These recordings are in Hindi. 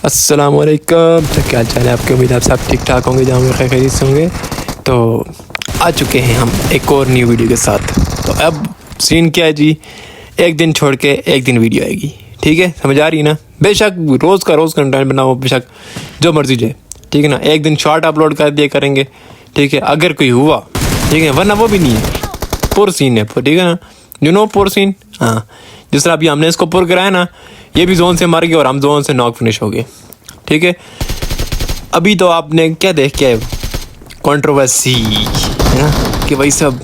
अस्सलामुअलैकुम। तो क्या चाल है आपके? उम्मीद आप सब ठीक ठाक होंगे, जहाँ खैर खैरियत से होंगे। तो आ चुके हैं हम एक और न्यू वीडियो के साथ। तो अब सीन क्या है जी, एक दिन छोड़ के एक दिन वीडियो आएगी, ठीक है? समझ आ रही है ना? बेशक रोज़ का रोज़ कंटेंट बनाओ, बेशक जो मर्जी जाए, ठीक है ना? एक दिन शॉर्ट अपलोड कर दिया करेंगे, ठीक है, अगर कोई हुआ, ठीक है, वरना वो भी नहीं है। पुर सीन है, ठीक है ना? यू नो पुर सीन। हाँ, जिस तरह अभी हमने इसको पुर कराया ना, ये भी जोन से मर गए और हम जोन से नॉक फिनिश हो गए, ठीक है? अभी तो आपने क्या देख के कंट्रोवर्सी है ना कि भाई सब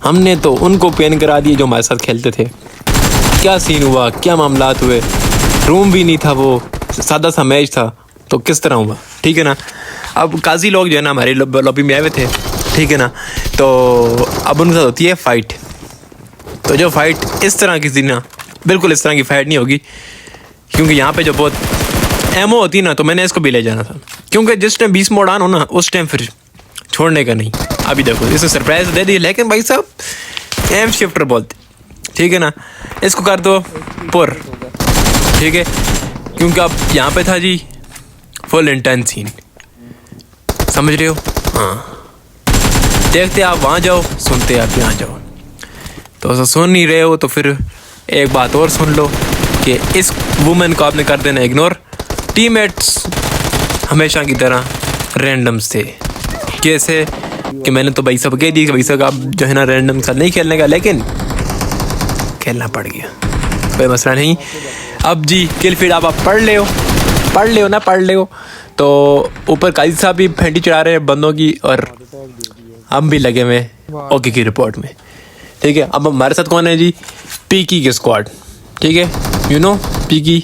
हमने तो उनको पेन करा दिए जो हमारे साथ खेलते थे। क्या सीन हुआ, क्या मामलात हुए, रूम भी नहीं था, वो सादा सा मैच था, तो किस तरह हुआ, ठीक है ना? अब काजी लोग जो है ना हमारे लॉबी में आए हुए थे, ठीक है ना? तो अब उनके साथ होती है फ़ाइट। तो जो फ़ाइट इस तरह की थी ना, बिल्कुल इस तरह की फ़ाइट नहीं होगी, क्योंकि यहाँ पे जो बहुत एमओ होती ना, तो मैंने इसको भी ले जाना था, क्योंकि जिस टाइम 20 मोड ऑन हो ना, उस टाइम फिर छोड़ने का नहीं। अभी देखो इसे सरप्राइज दे दी, लेकिन भाई साहब एम शिफ्टर बोलते, ठीक है ना? इसको कर दो पुर, ठीक है? क्योंकि अब यहाँ पे था जी फुल इंटेंस सीन, समझ रहे हो? हाँ, देखते आप वहाँ जाओ, सुनते आप यहाँ जाओ। तो ऐसा सुन नहीं रहे हो तो फिर एक बात और सुन लो कि इस वुमेन को आपने कर देना इग्नोर। टीममेट्स हमेशा की तरह रैंडम्स थे। कैसे कि मैंने तो भाई सब कह दी कि भाई साहब आप जो है ना रैंडम साथ नहीं खेलने का, लेकिन खेलना पड़ गया, कोई मसला नहीं। अब जी किल फीड आप पढ़ ले हो। तो ऊपर काजी साहब भी फेंटी चढ़ा रहे हैं बंदों की, और हम भी लगे हुए ओके की रिपोर्ट में, ठीक है? अब हमारे साथ कौन है जी? पीकी के स्क्वाड, ठीक है? यू नो पीकी,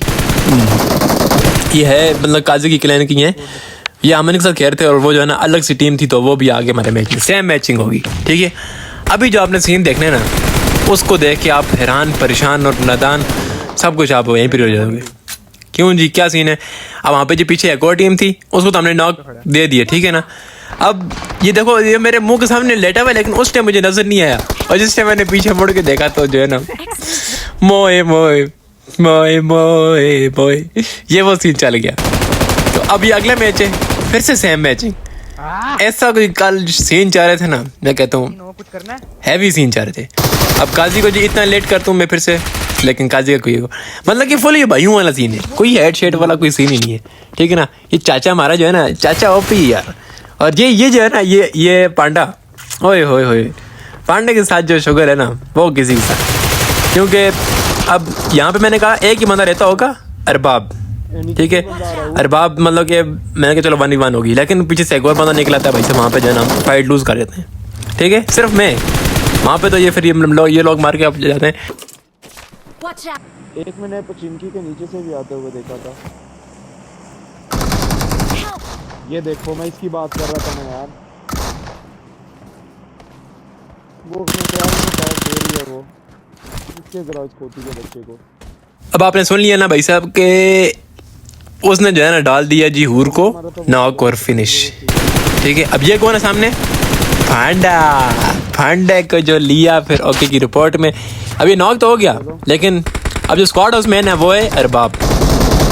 ये है मतलब काजी की क्लैन की है। ये अमन के साथ खेल थे और वो जो है ना अलग सी टीम थी, तो वो भी आगे हमारे मैच में सेम मैचिंग होगी, ठीक है? अभी जो आपने सीन देखने ना, उसको देख के आप हैरान परेशान और नादान सब कुछ आप यहीं पर हो जाओगे। क्यों जी, क्या सीन है? अब वहाँ पे जो पीछे एक और टीम थी, उसको तो हमने नॉक दे दिया, ठीक है ना? अब ये देखो, ये मेरे मुंह के सामने लेटा हुआ है, लेकिन उस टाइम मुझे नजर नहीं आया, और जिस टाइम मैंने पीछे मुड़ के देखा तो जो है ना मोए मोए मोए मोए मोए, ये वो सीन चल गया। तो अब ये अगला मैच है, फिर से सेम मैचिंग। ऐसा कोई कल सीन चाह रहे थे ना, मैं कहता हूँ हैवी सीन चाह रहे थे। अब काजी को जी इतना लेट करता हूँ मैं फिर से, लेकिन काजी का कोई मतलब कि फुल ये भाइयों वाला सीन है, कोई हेड शेड वाला कोई सीन ही नहीं है, ठीक है ना? ये चाचा हमारा जो है ना, चाचा ओपी यार। और ये जो है ना, ये पांडा, ओए होए होए, पांडे के साथ जो शुगर है ना, वो किसी के साथ। क्योंकि अब यहाँ पे मैंने कहा एक ही बंदा रहता होगा, अरबाब, ठीक है? अरबाब मतलब कि मैंने कहा चलो 1v1 होगी, लेकिन पीछे से एक और बंदा निकला था भाई से, वहाँ पे जो है ना फाइट लूज कर देते हैं, ठीक है? सिर्फ मैं वहाँ पे, तो ये फिर ये लोग मार के आप जाते हैं। एक मैंने पचिनकी के नीचे से भी आते हुए देखा था। ये देखो, मैं इसकी बात कर रहा था ना यार, वो अपने प्यार में बहुत दे रही है, वो इसके जरा उस पोती के बच्चे को। अब आपने सुन लिया ना भाई साहब के उसने जो है ना डाल दिया जी हूर को नॉक और फिनिश, ठीक है? अब ये कौन है सामने? फांडा को जो लिया फिर ओके की रिपोर्ट में। अब ये नॉक तो हो गया, लेकिन अब जो स्क्वाड हाउस मैन है वो है अरबाब,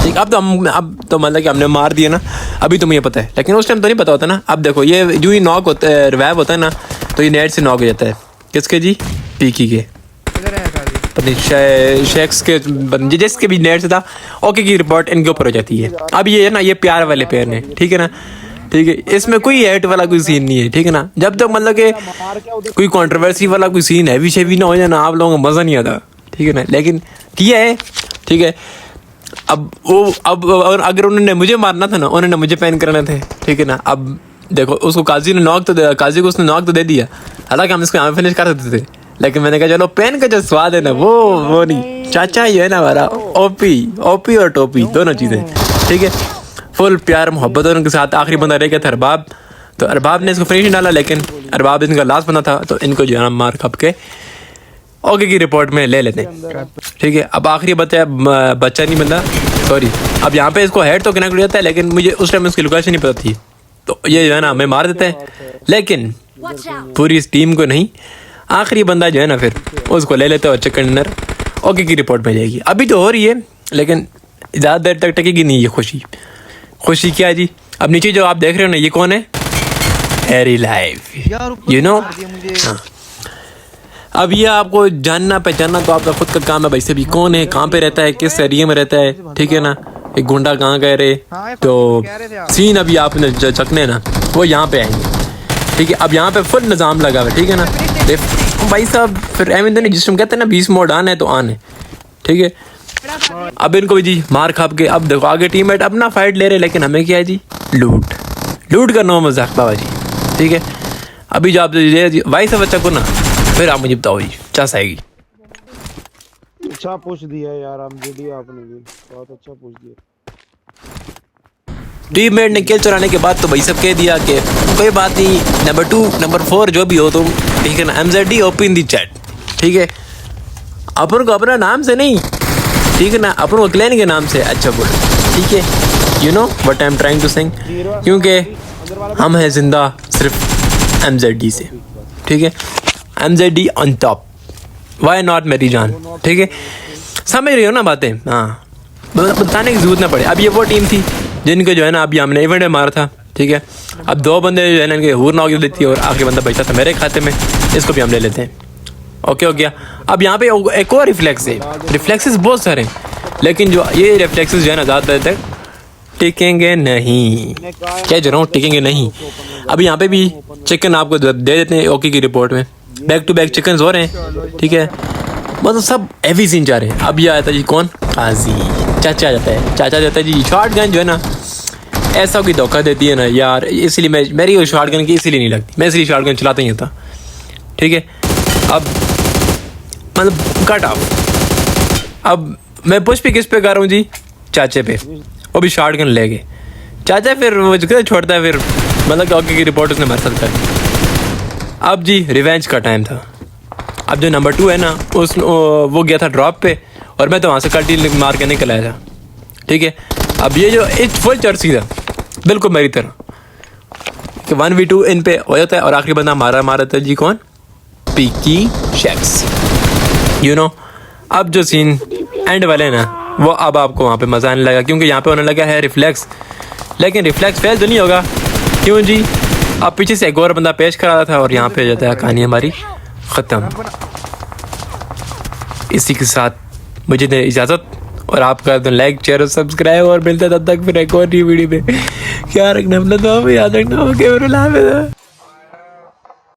ठीक? अब तो मतलब कि हमने मार दिया ना, अभी तो मुझे पता है, लेकिन उस टाइम तो नहीं पता होता ना। अब देखो ये जो ही नॉक होता है, रिवाइव होता है ना, तो ये नेट से नॉक हो जाता है। किसके जी? पीकी के, शेक्स के, जिसके भी नेट से था, ओके की रिपोर्ट इनके ऊपर हो जाती है। अब ये है ना, ये प्यार वाले पेयर ने, ठीक है ना? ठीक है, इसमें कोई हेट वाला कोई सीन नहीं है, ठीक है ना? जब तक मतलब कि कोई कंट्रोवर्सी वाला कोई सीन हैवी शेवी ना हो जाए ना, आप लोगों को मज़ा नहीं आता, ठीक है ना? लेकिन किया है, ठीक है? अब अगर उन्होंने मुझे मारना था ना, उन्होंने मुझे पैन करना थे, ठीक है ना? अब देखो उसको काजी को उसने नॉक तो दे दिया, हालांकि हम इसको यहाँ फिनिश कर सकते थे, लेकिन मैंने कहा चलो पेन का जो स्वाद है ना वो नहीं। चाचा ही है ना हमारा, ओपी और टोपी दोनों चीज़ें, ठीक है? फुल प्यार मोहब्बत उनके साथ। आखिरी बंदा रह गया था अरबाब, तो अरबाब ने इसको फिनिश नहीं डाला, लेकिन अरबाब इनका लास्ट बंदा था, तो इनको जो है मार खप के ओके की रिपोर्ट में ले लेते हैं, ठीक है? अब आखिरी बच्चा नहीं बंदा, सॉरी। अब यहाँ पे इसको हेड तो कनेक्ट हो जाता है, लेकिन मुझे उस टाइम इसकी लोकेशन नहीं पता थी, तो ये जो है ना हमें मार देते हैं, लेकिन पूरी इस टीम को नहीं। आखिरी बंदा जो है ना फिर उसको ले लेते हैं और चिकन डिनर ओके की रिपोर्ट में जाएगी। अभी तो हो रही है, लेकिन ज़्यादा देर तक टकेगी नहीं ये खुशी। खुशी क्या है जी। अब नीचे जो आप देख रहे हो ना, ये कौन है? एरी लाइव, यू नो। अब ये आपको जानना पहचानना तो आपका खुद का काम है भाई। सभी कौन है, कहाँ पे रहता है, किस एरिया में रहता है, ठीक है ना। एक गुंडा कहाँ गए रहे, तो सीन अभी आपने जो चकने ना वो यहाँ पे आएंगे, ठीक है। अब यहाँ पे फुल निज़ाम लगा हुआ है, ठीक है ना भाई साहब। फिर एम नहीं, जिस कहते हैं ना 20 मोड आन है तो आन है, ठीक है। अब इनको भी जी मार खाप के, अब देखो आगे टीममेट अपना फाइट ले रहे, लेकिन हमें क्या है जी, लूट करना हो मजाक बाबा जी, ठीक है। अभी जो आप भाई साहब बच्चा को ना, फिर आप मुझे बताओ जी चास आएगी। अच्छा पूछ दिया यार, हम वीडियो आपने भी बहुत अच्छा पूछ दिया। टीममेट ने किल चुराने के बाद तो भाई सब कह दिया कि कोई बात नहीं, नंबर 2 नंबर 4 जो भी हो तुम, ठीक है ना। MZD ओपन दी चैट, ठीक है। अपन को अपना नाम से नहीं, ठीक है ना, अपन को क्लैन के नाम से अच्छा बोल, ठीक है। You know what I am trying to sing, क्योंकि हम हैं जिंदा सिर्फ MZD से, ठीक है। MZD on top, why not मेरी जान, ठीक है। समझ रही हो ना बातें? हाँ, बताने की जरूरत ना पड़े। अब ये वो टीम थी जिनको जो है ना अभी हमने इवेंट में मारा था, ठीक है। अब 2 बंदे जो है ना इनके हूर नॉक देती है और आखिरी बंदा बचा था मेरे खाते में, इसको भी हम ले लेते हैं। ओके हो गया। अब यहाँ पे एक और रिफ्लेक्स है, रिफ्लेक्सेस बहुत सारे हैं, लेकिन जो ये रिफ्लेक्सेस जो है ना ज़्यादा देर तक टिकेंगे नहीं। क्या जो रहा हूँ, टिकेंगे नहीं। अब यहाँ पे भी चिकन आपको दे देते हैं ओके की रिपोर्ट में, बैक टू बैक चिकन हो रहे हैं, ठीक है। मतलब सब हेवी सीन जा रहे हैं। अब ये आया था जी कौन, काजी चाचा आ जाता है, चाचा जाता है जी। शॉर्ट गन जो है ना ऐसा कोई धोखा देती है ना यार, इसलिए मेरी शॉर्ट गन की इसीलिए नहीं लगती, मैं इसलिए शॉर्ट गन चलाता ही था, ठीक है। अब मतलब कट ऑफ। अब मैं पुश भी किस पे कर रहा हूँ जी, चाचे पे, वो भी शॉर्ट गन ले गए चाचा, फिर वो कितना छोड़ता है, फिर मतलब कि ओके की रिपोर्ट उसने मार सकता है। अब जी रिवेंज का टाइम था। अब जो नंबर 2 है ना वो गया था ड्रॉप पे और मैं तो वहाँ से कल्टी मार के निकल आया था, ठीक है। अब ये जो इस फुल चर्सी था बिल्कुल मेरी तरह कि 1v2 इन पे हो जाता है और आखिरी बंदा मारा था जी कौन, पीकी शैक्स, यू नो। अब जो सीन एंड वाले ना वो अब आपको वहाँ पे मज़ा आने लगा, क्योंकि यहाँ पे होने लगा है रिफ्लेक्स, लेकिन रिफ्लेक्स फेल तो नहीं होगा, क्यों जी। अब पीछे से एक और बंदा पेश करा रहा था और यहाँ पे जाता है कहानी हमारी ख़त्म। इसी के साथ मुझे दे इजाज़त, और आपका तो लाइक शेयर और सब्सक्राइब, और मिलता तब तक फिर एक और नई वीडियो में। क्या रखना अपना, तो याद रखना। ओके।